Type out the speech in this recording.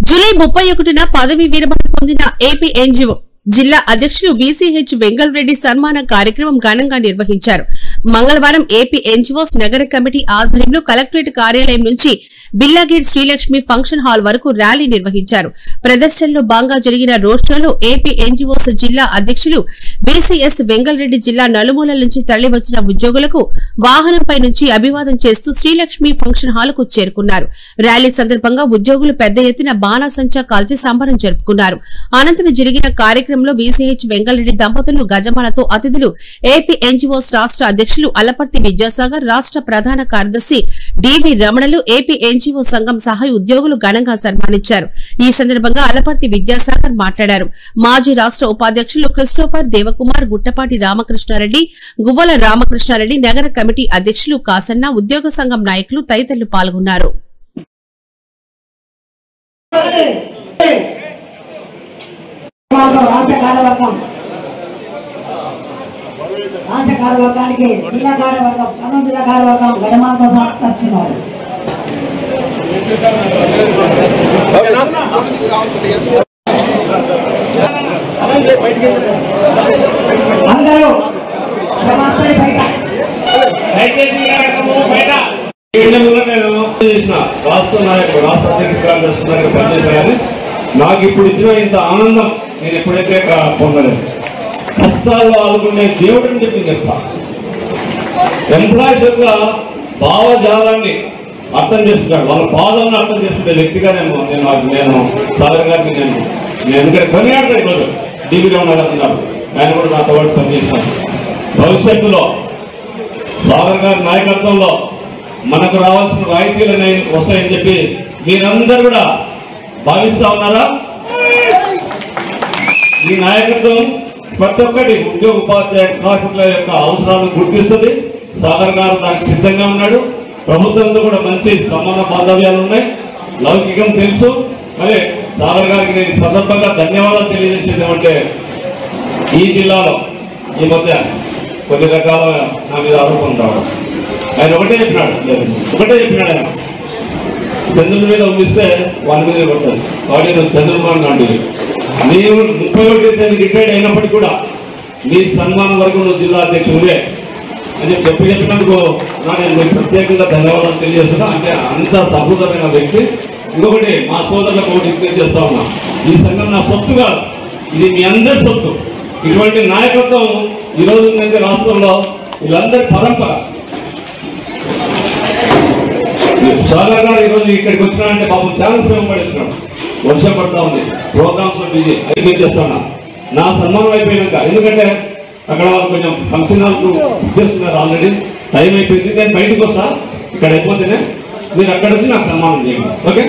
July 31న పదవి విరమణ పొందిన ఏపీ ఎన్జీఓ జిల్లా అధ్యక్షులు బీసీహెచ్ వెంగళరెడ్డి సన్మాన కార్యక్రమం ఘనంగా నిర్వహించారు. మంగళవారం ఏపీ ఎన్జీఓస్ నగర కమిటీ ఆధ్వర్యంలో కలెక్టరేట్ కార్యాలయం నుంచి బిల్లాగేట్ శ్రీలక్ష్మి ఫంక్షన్ హాల్ వరకు ర్యాలీ నిర్వహించారు. ప్రదర్శనలో భాగంగా జరిగిన రోడ్ షోలో ఏపీ ఎన్జీఓస్ జిల్లా అధ్యక్షులు బీసీఎస్ వెంగళరెడ్డి జిల్లా నలుమూలల నుంచి తరలివచ్చిన ఉద్యోగులకు వాహనంపై నుంచి అభివాదం చేస్తూ శ్రీలక్ష్మి ఫంక్షన్ హాల్ కు చేరుకున్నారు. ర్యాలీ సందర్భంగా ఉద్యోగులు పెద్ద ఎత్తున బాణాసంచా కాల్చి సంబరం జరుపుకున్నారు. అనంతరం జరిగిన కార్యక్రమంలో బీసీహెచ్ వెంగళరెడ్డి దంపతులు గజమాలతో అతిథులు ఏపీ ఎన్జీఓస్ రాష్ట్ర అధ్యక్షులు అల్లపర్తి విద్యాసాగర్, రాష్ట్ర ప్రధాన కార్యదర్శి డివి రమణలు ఏపీ ఎన్జీఓ సంఘం సహాయ ఉద్యోగులు ఘనంగా సన్మానించారు. ఈ సందర్భంగా అల్లపర్తి విద్యాసాగర్ మాట్లాడారు. మాజీ రాష్ట్ర ఉపాధ్యక్షులు క్రిస్టోఫర్ దేవకుమార్, గుట్టపాటి రామకృష్ణారెడ్డి, గువ్వల రామకృష్ణారెడ్డి, నగర కమిటీ అధ్యక్షులు కాసన్న, ఉద్యోగ సంఘం నాయకులు తదితరులు పాల్గొన్నారు. రాష్ట్ర కార్యవర్గానికి జిల్లా కార్యవర్గం కర్నూలు జిల్లా కార్యవర్గం గజమాలతో సత్కరిస్తున్నారు. అందరూ నాకు ఇప్పుడు ఇచ్చిన ఇంత ఆనందం నేను ఎప్పుడైతే పొందలేదు. కష్టాల్లో ఆదుకునే దేవుడు అని చెప్పి చెప్తా. ఎంప్లాయీస్ యొక్క భావజాలాన్ని అర్థం చేసుకుంటాడు, వాళ్ళ బాధలను అర్థం చేసుకునే వ్యక్తిగా నేను సాగర్ గారికి నేను ఎందుకంటే కొనియాడతాను. ఈరోజు డీవీగా ఉన్నదన్నారు, ఆయన కూడా నాతో పాటు పనిచేస్తాను. భవిష్యత్తులో సాగర్ గారి నాయకత్వంలో మనకు రావాల్సిన రాయితీలు అనేవి వస్తాయని చెప్పి మీరందరూ కూడా భావిస్తా ఉన్నారా? ఈ నాయకత్వం ప్రతి ఒక్కటి ఉద్యోగ ఉపాధ్యాయ కార్మికుల యొక్క అవసరాలను గుర్తిస్తుంది. సాగర్ గారు దానికి సిద్ధంగా ఉన్నాడు. ప్రభుత్వంతో కూడా మంచి సంబంధ బాంధవ్యాలు ఉన్నాయి, లౌకికం తెలుసు. అదే సాగర్ గారికి నేను సందర్భంగా ధన్యవాదాలు తెలియజేసేది ఏమంటే, ఈ జిల్లాలో ఈ మధ్య కొన్ని రకాల నా మీద ఆరోపణలు రావడం, ఆయన ఒకటే చెప్పినాడు ఆయన చంద్రుల మీద ఊపిస్తే వాళ్ళ మీద పడుతుంది. కాబట్టి నేను చంద్రబాబు లాంటివి నీవు 31వ తేదీ రిటైర్డ్ అయినప్పటికీ కూడా నీ సన్మానం వరకు నువ్వు జిల్లా అధ్యక్షుడివే అని చెప్పినందుకు నేను మీకు ప్రత్యేకంగా ధన్యవాదాలు తెలియజేస్తున్నా. అంటే అంత సహృదమైన వ్యక్తి. ఇంకొకటి మా సోదరులకు ఒకటి విజ్ఞప్తి చేస్తా ఉన్నా, ఈ సంఘం నా సొత్తు కాదు, ఇది మీ అందరి సొత్తు. ఇటువంటి నాయకత్వం ఈరోజు ఉందంటే రాష్ట్రంలో వీళ్ళందరి పరంపర. సాగర్ గారు ఈరోజు ఇక్కడికి వచ్చినాడంటే పాపం చాలా శ్రమ పడి వచ్చినాడు. వర్షం పడతా ఉంది, ప్రోగ్రామ్స్ లో బిజీ అయిపోయి చేస్తున్నా. నా సన్మానం అయిపోయినాక, ఎందుకంటే అక్కడ వాళ్ళు కొంచెం ఫంక్షన్ హాల్కు చేస్తున్నారు, ఆల్రెడీ టైం అయిపోయింది. నేను బయటకు వస్తా, ఇక్కడ అయిపోతేనే మీరు అక్కడ వచ్చి నాకు సన్మానం చేయండి. ఓకే.